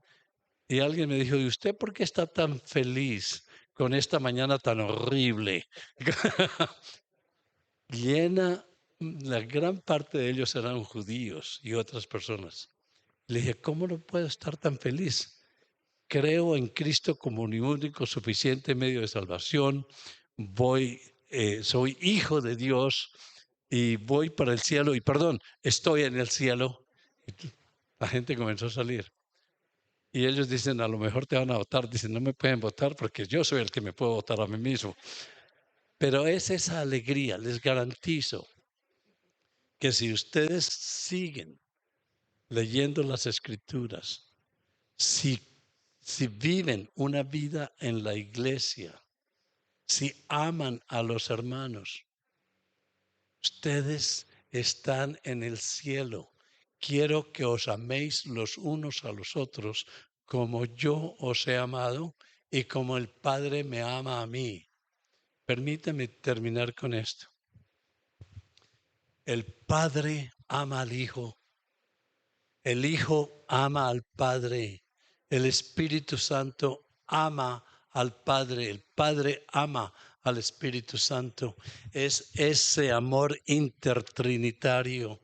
Y alguien me dijo, ¿y usted por qué está tan feliz con esta mañana tan horrible? La gran parte de ellos eran judíos y otras personas. Le dije, ¿cómo no puedo estar tan feliz? Creo en Cristo como mi único suficiente medio de salvación. Soy hijo de Dios y voy para el cielo. Y perdón, estoy en el cielo. La gente comenzó a salir. Y ellos dicen, a lo mejor te van a votar. Dicen, no me pueden votar porque yo soy el que me puedo votar a mí mismo. Pero es esa alegría, les garantizo que si ustedes siguen leyendo las escrituras, si viven una vida en la iglesia, si aman a los hermanos, ustedes están en el cielo. Quiero que os améis los unos a los otros como yo os he amado y como el Padre me ama a mí. Permítame terminar con esto. El Padre ama al Hijo. El Hijo ama al Padre. El Espíritu Santo ama al Padre. El Padre ama al Espíritu Santo. Es ese amor intertrinitario.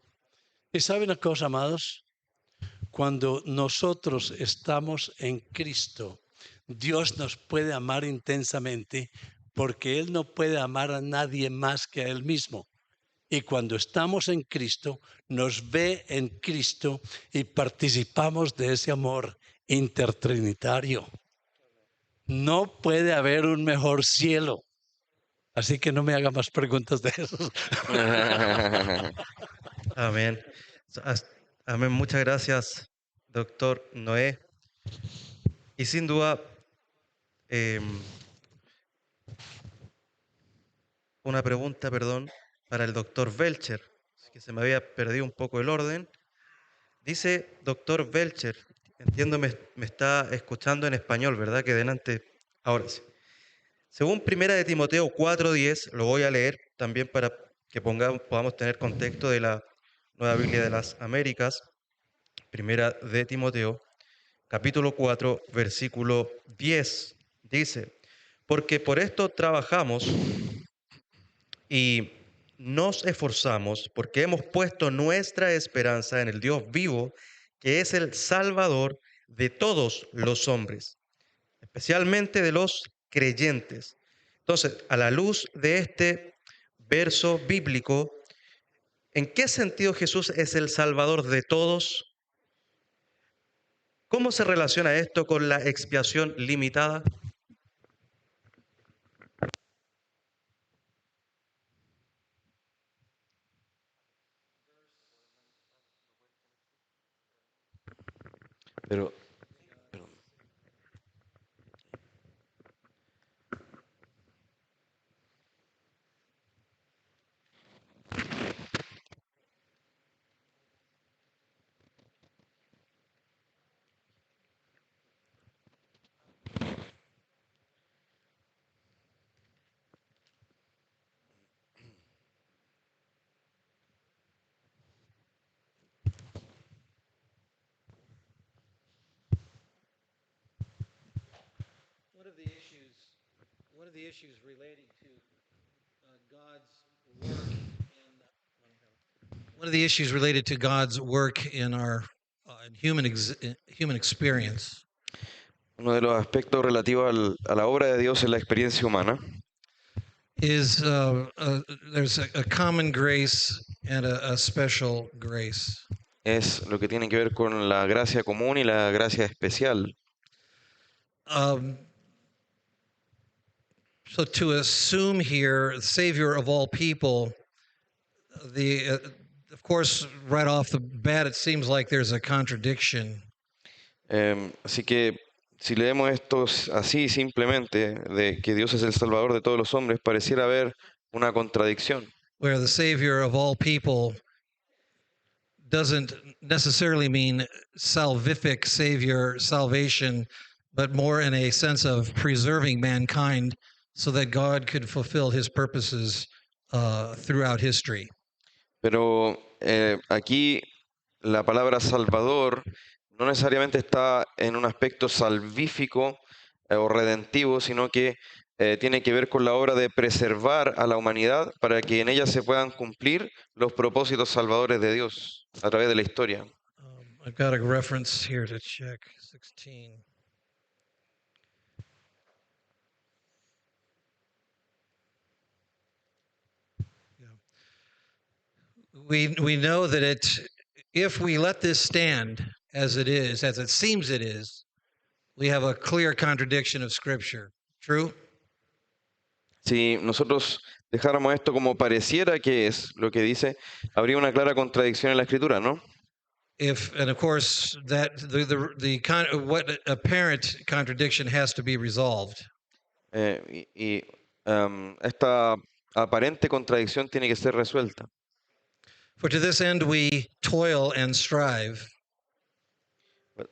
¿Y saben una cosa, amados? Cuando nosotros estamos en Cristo, Dios nos puede amar intensamente porque Él no puede amar a nadie más que a Él mismo. Y cuando estamos en Cristo, nos ve en Cristo y participamos de ese amor intertrinitario. No puede haber un mejor cielo. Así que no me haga más preguntas de eso. Amén. Amén. Muchas gracias, doctor Noé. Y sin duda, una pregunta, perdón, para el doctor Belcher, que se me había perdido un poco el orden. Dice doctor Belcher, entiendo me está escuchando en español, ¿verdad? Que delante, ahora sí. Según Primera de Timoteo 4:10, lo voy a leer también para que podamos tener contexto de la Nueva Biblia de las Américas. Primera de Timoteo, capítulo 4, versículo 10. Dice, porque por esto trabajamos y nos esforzamos, porque hemos puesto nuestra esperanza en el Dios vivo, que es el Salvador de todos los hombres, especialmente de los creyentes. Entonces, a la luz de este verso bíblico, ¿en qué sentido Jesús es el Salvador de todos? ¿Cómo se relaciona esto con la expiación limitada? Pero, One of the issues relating to God's work one of the issues related to God's work in our human experience uno de los aspectos relativos a la obra de Dios en la experiencia humana is there's a common grace and a special grace. es lo que tiene que ver con la gracia común y la gracia especial. Um, so to assume here, Savior of all people, of course, right off the bat, it seems like there's a contradiction. Así que si leemos esto así simplemente, de que Dios es el Salvador de todos los hombres, pareciera haber una contradicción. Where the Savior of all people doesn't necessarily mean salvific Savior, salvation, but more in a sense of preserving mankind so that God could fulfill his purposes throughout history. Pero aquí la palabra Salvador no necesariamente está en un aspecto salvífico o redentivo, sino que tiene que ver con la obra de preservar a la humanidad para que en ella se puedan cumplir los propósitos salvadores de Dios a través de la historia. I've got a reference here to check 16. We know that if we let this stand as it is, as it seems it is, we have a clear contradiction of Scripture. True? Si nosotros dejáramos esto como pareciera que es lo que dice, habría una clara contradicción en la Escritura, ¿no? And of course that what apparent contradiction has to be resolved. Esta aparente contradicción tiene que ser resuelta. For to this end we toil and strive.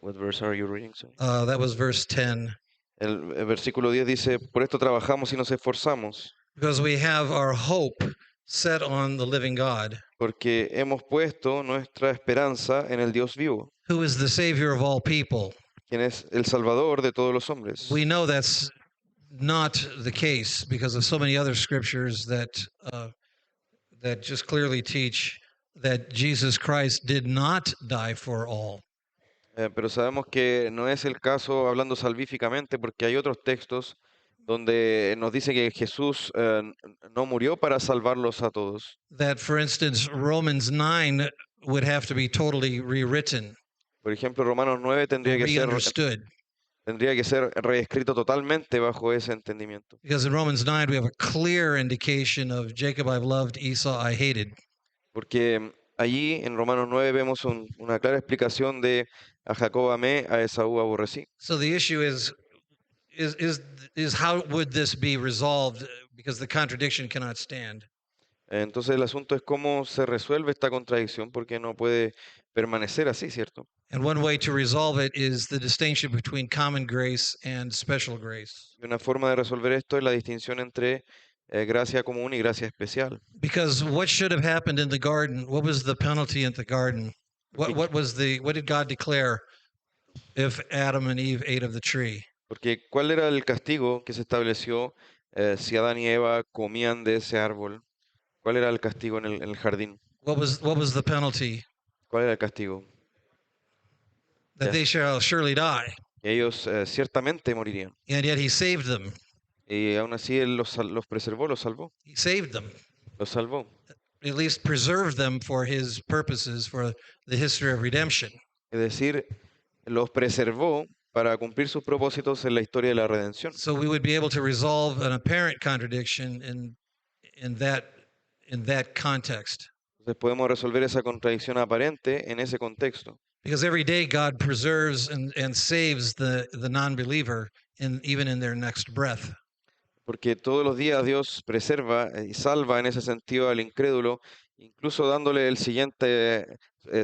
What verse are you reading? Sorry? That was verse 10. El versículo 10 dice, por esto trabajamos y nos esforzamos, Because we have our hope set on the living God, porque hemos puesto nuestra esperanza en el Dios vivo, who is the Savior of all people. quien es el Salvador de todos los hombres. We know that's not the case because of so many other scriptures that just clearly teach that Jesus Christ did not die for all. Pero sabemos que no es el caso hablando salvíficamente, porque hay otros textos donde nos dice que Jesús no murió para salvarlos a todos. That, for instance, Romans 9 would have to be totally rewritten, Por ejemplo, Romanos 9 re-understood. tendría que ser reescrito totalmente bajo ese entendimiento. Because in Romans 9 we have a clear indication of Jacob I've loved, Esau I hated. Porque allí en Romanos 9 vemos una clara explicación de a Jacob amé, a Esaú aborrecí. So the issue is how would this be resolved because the contradiction cannot stand. Entonces el asunto es cómo se resuelve esta contradicción, porque no puede permanecer así, ¿cierto? And one way to resolve it is the distinction between common grace and special grace. Y una forma de resolver esto es la distinción entre gracia común y gracia especial. Because what should have happened in the garden? What was the penalty in the garden? What did God declare if Adam and Eve ate of the tree? Porque ¿cuál era el castigo que se estableció si Adán y Eva comían de ese árbol? ¿Cuál era el castigo en el jardín? What was the penalty? ¿Cuál era el castigo? That Yes. they shall surely die. Ellos ciertamente morirían. And yet he saved them. Y aún así Él los preservó, los salvó, He saved them, los salvó. at least preserved them for his purposes, for the history of redemption. Es decir, los preservó para cumplir sus propósitos en la historia de la redención. So we would be able to resolve an apparent contradiction in that context. Entonces podemos resolver esa contradicción aparente en ese contexto. Because every day God preserves and saves the non-believer even in their next breath. Porque todos los días Dios preserva y salva en ese sentido al incrédulo, incluso dándole el siguiente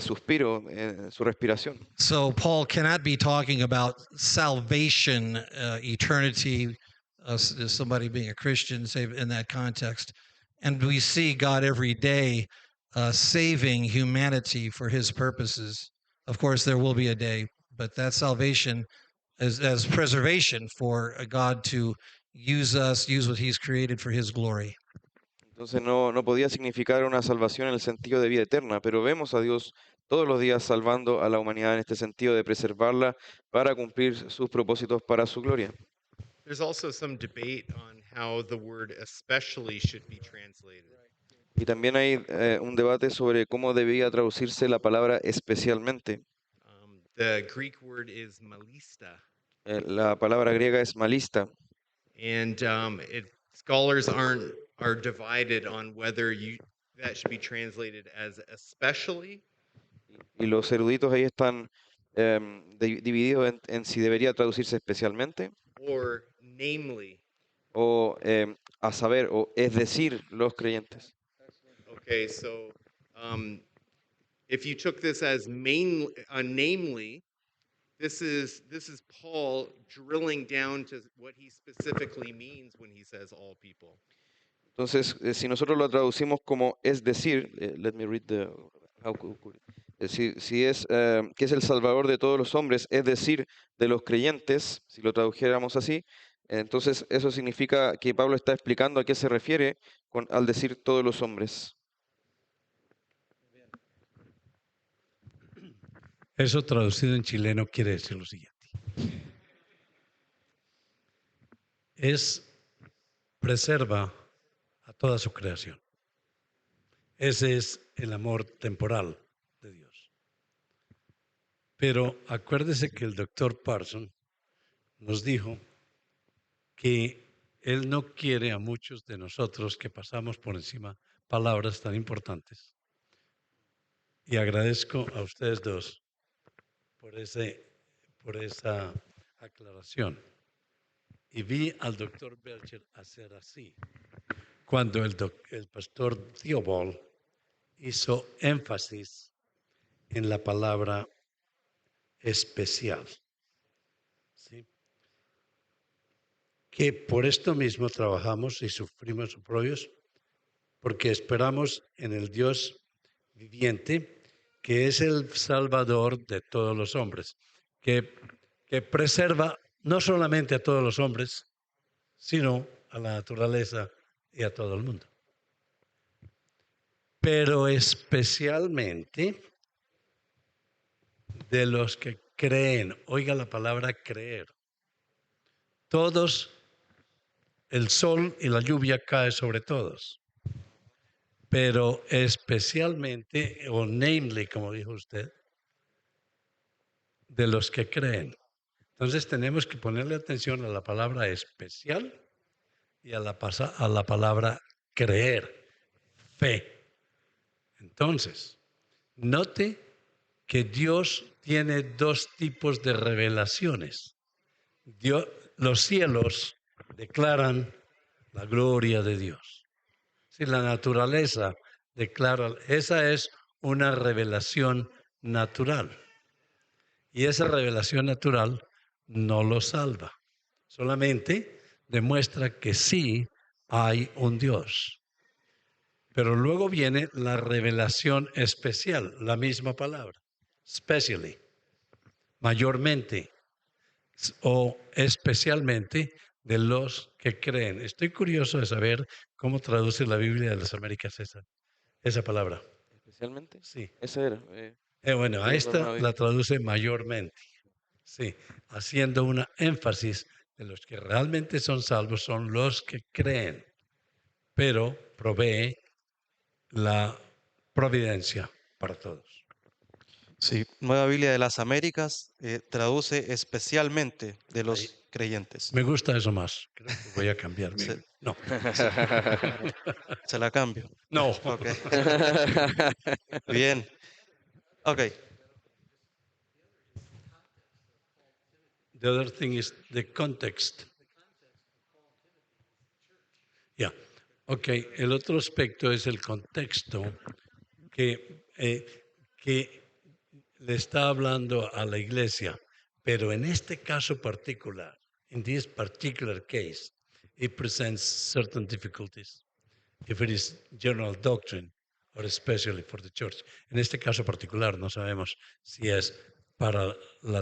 suspiro, su respiración. So Paul cannot be talking about salvation, eternity, somebody being a Christian, say in that context. And we see God every day saving humanity for his purposes. Of course, there will be a day, but that salvation is as preservation for God to use us, use what he's created for his glory. Entonces no podía significar una salvación en el sentido de vida eterna, pero vemos a Dios todos los días salvando a la humanidad en este sentido de preservarla para cumplir sus propósitos para su gloria. There's also some debate on how the word especially should be translated. Y también hay un debate sobre cómo debía traducirse la palabra especialmente. The Greek word is malista, La palabra griega es malista. and scholars are divided on whether that should be translated as especially Y los eruditos ahí están divididos en si debería traducirse especialmente or namely. o a saber, o es decir, los creyentes. Okay, so if you took this as namely, this is Paul drilling down to what he specifically means when he says all people. Entonces, si nosotros lo traducimos como es decir, let me read the si es que es el Salvador de todos los hombres, es decir, de los creyentes, si lo tradujéramos así, entonces eso significa que Pablo está explicando a qué se refiere al decir todos los hombres. Eso traducido en chileno quiere decir lo siguiente. Preserva a toda su creación. Ese es el amor temporal de Dios. Pero acuérdese que el doctor Parson nos dijo que él no quiere a muchos de nosotros que pasamos por encima palabras tan importantes. Y agradezco a ustedes dos por esa aclaración. Y vi al doctor Belcher hacer así cuando el pastor Theobald hizo énfasis en la palabra especial. ¿Sí? Que por esto mismo trabajamos y sufrimos oprobios, porque esperamos en el Dios viviente, que es el Salvador de todos los hombres, que preserva no solamente a todos los hombres, sino a la naturaleza y a todo el mundo. Pero especialmente de los que creen. Oiga la palabra creer. Todos, el sol y la lluvia cae sobre todos. Pero especialmente, o namely, como dijo usted, de los que creen. Entonces tenemos que ponerle atención a la palabra especial y a la palabra creer, fe. Entonces, note que Dios tiene dos tipos de revelaciones. Los cielos declaran la gloria de Dios. Si la naturaleza declara, esa es una revelación natural. Y esa revelación natural no lo salva. Solamente demuestra que sí hay un Dios. Pero luego viene la revelación especial, la misma palabra. Specially, mayormente o especialmente de los que creen. Estoy curioso de saber cómo traduce la Biblia de las Américas esa palabra. ¿Especialmente? Sí. Esa era. Bueno, a esta la traduce mayormente. Sí, haciendo una énfasis de los que realmente son salvos son los que creen, pero provee la providencia para todos. Sí, Nueva Biblia de las Américas traduce especialmente de Ahí. los creyentes. Me gusta eso más. Creo que voy a cambiar. Sí. No, Se la cambio. no. Ok. Bien. Ok. The other thing is the context. Ya. Ok, el otro aspecto es el contexto que le está hablando a la iglesia, pero en este caso particular, in this particular case, it presents certain difficulties. If it is general doctrine or especially for the church. En este caso particular no sabemos si es para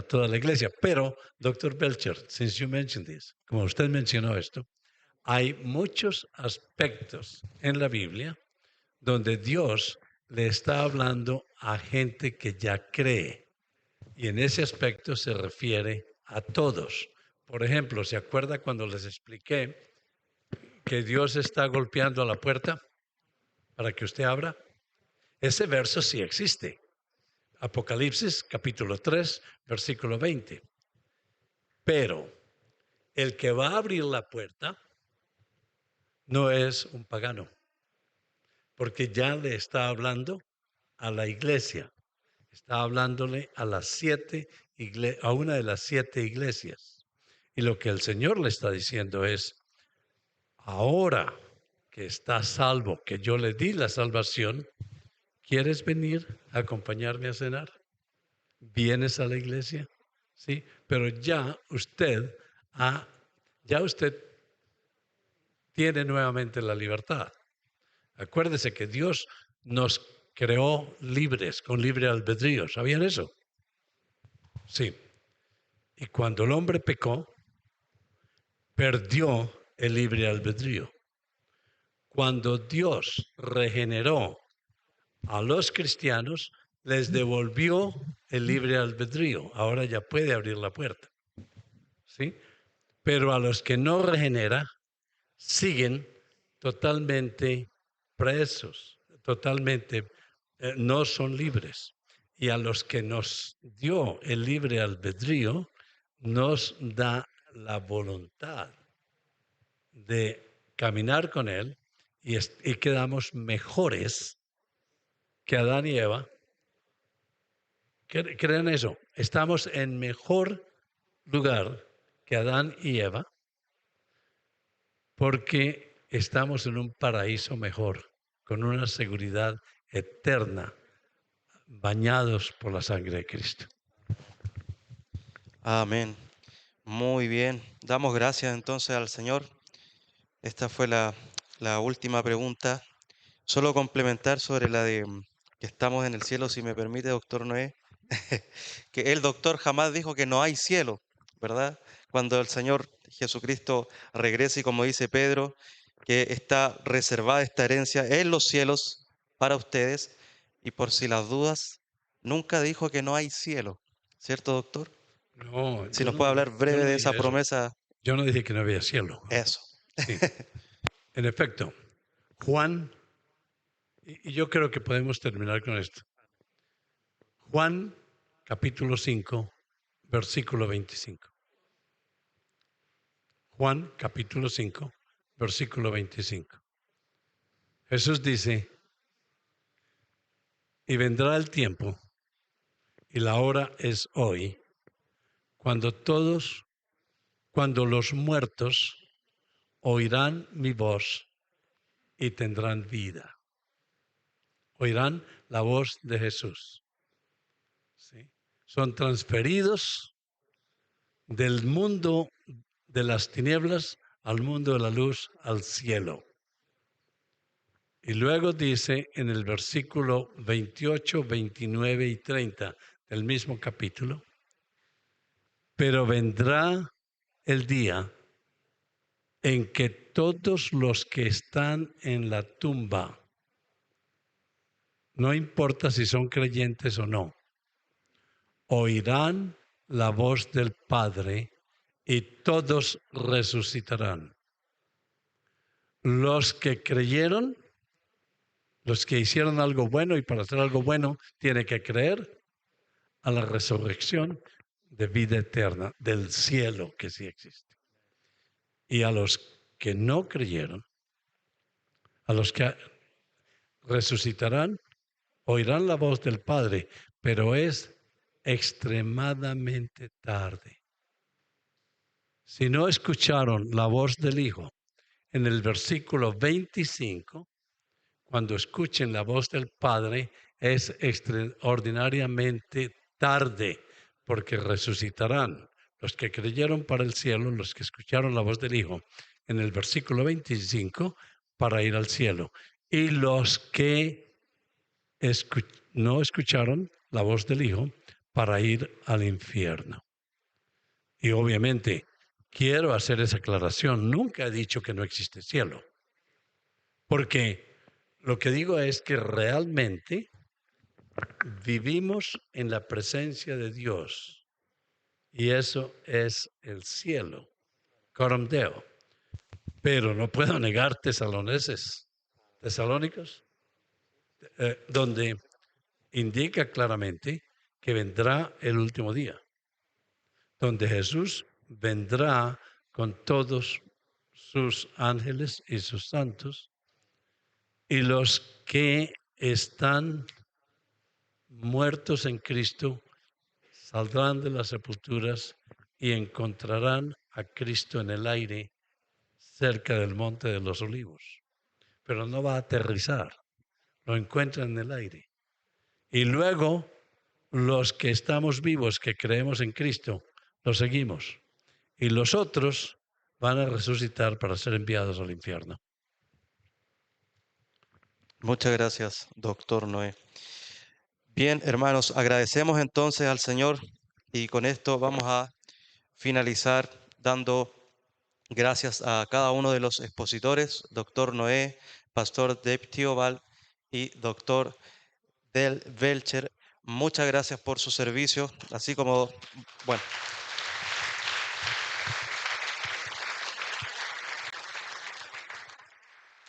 toda la iglesia, pero Dr. Belcher, since you mentioned this, como usted mencionó esto, hay muchos aspectos en la Biblia donde Dios le está hablando a gente que ya cree. Y en ese aspecto se refiere a todos. Por ejemplo, ¿se acuerda cuando les expliqué que Dios está golpeando a la puerta para que usted abra? Ese verso sí existe. Apocalipsis capítulo 3, versículo 20. Pero el que va a abrir la puerta no es un pagano, porque ya le está hablando a la iglesia. Está hablándole a a una de las 7 iglesias. Y lo que el Señor le está diciendo es, ahora que estás salvo, que yo le di la salvación, ¿quieres venir a acompañarme a cenar? ¿Vienes a la iglesia? Sí, pero ya usted tiene nuevamente la libertad. Acuérdese que Dios nos creó libres, con libre albedrío. ¿Sabían eso? Sí. Y cuando el hombre pecó, perdió el libre albedrío. Cuando Dios regeneró a los cristianos, les devolvió el libre albedrío. Ahora ya puede abrir la puerta. ¿Sí? Pero a los que no regenera, siguen totalmente presos, totalmente no son libres. Y a los que nos dio el libre albedrío, nos da la voluntad de caminar con Él y quedamos mejores que Adán y Eva. ¿Creen eso? Estamos en mejor lugar que Adán y Eva porque estamos en un paraíso mejor, con una seguridad eterna, bañados por la sangre de Cristo. Amén. Muy bien. Damos gracias entonces al Señor. Esta fue la última pregunta. Solo complementar sobre la de que estamos en el cielo, si me permite, doctor Noé, que el doctor jamás dijo que no hay cielo, ¿verdad? Cuando el Señor Jesucristo regrese y como dice Pedro, que está reservada esta herencia en los cielos para ustedes, y por si las dudas, nunca dijo que no hay cielo, ¿cierto, doctor? No, Si nos puede hablar yo breve no de dije esa eso. promesa, Yo no dije que no había cielo. eso. Sí. En efecto, Juan, y yo creo que podemos terminar con esto. Juan capítulo 5, versículo 25. Juan capítulo 5, versículo 25. Jesús dice, y vendrá el tiempo, y la hora es hoy, cuando los muertos oirán mi voz y tendrán vida. Oirán la voz de Jesús. ¿Sí? Son transferidos del mundo de las tinieblas al mundo de la luz, al cielo. Y luego dice en el versículo 28, 29 y 30 del mismo capítulo, pero vendrá el día en que todos los que están en la tumba, no importa si son creyentes o no, oirán la voz del Padre y todos resucitarán. Los que creyeron, los que hicieron algo bueno, y para hacer algo bueno tiene que creer a la resurrección de vida eterna del cielo que sí existe. Y a los que no creyeron, a los que resucitarán, oirán la voz del Padre, pero es extremadamente tarde. Si no escucharon la voz del Hijo, en el versículo 25, cuando escuchen la voz del Padre, es extraordinariamente tarde, porque resucitarán los que creyeron para el cielo, los que escucharon la voz del Hijo, en el versículo 25, para ir al cielo. Y los que no escucharon la voz del Hijo, para ir al infierno. Y obviamente, quiero hacer esa aclaración. Nunca he dicho que no existe cielo. Porque lo que digo es que realmente vivimos en la presencia de Dios. Y eso es el cielo. Coram Deo. Pero no puedo negar Tesalónicos, donde indica claramente que vendrá el último día, donde Jesús vendrá con todos sus ángeles y sus santos, y los que están muertos en Cristo saldrán de las sepulturas y encontrarán a Cristo en el aire cerca del Monte de los Olivos. Pero no va a aterrizar, lo encuentran en el aire. Y luego los que estamos vivos, que creemos en Cristo, lo seguimos. Y los otros van a resucitar para ser enviados al infierno. Muchas gracias, doctor Noé. Bien, hermanos, agradecemos entonces al Señor y con esto vamos a finalizar dando gracias a cada uno de los expositores, doctor Noé, pastor Dave Theobald y doctor Del Belcher. Muchas gracias por su servicio, así como, bueno.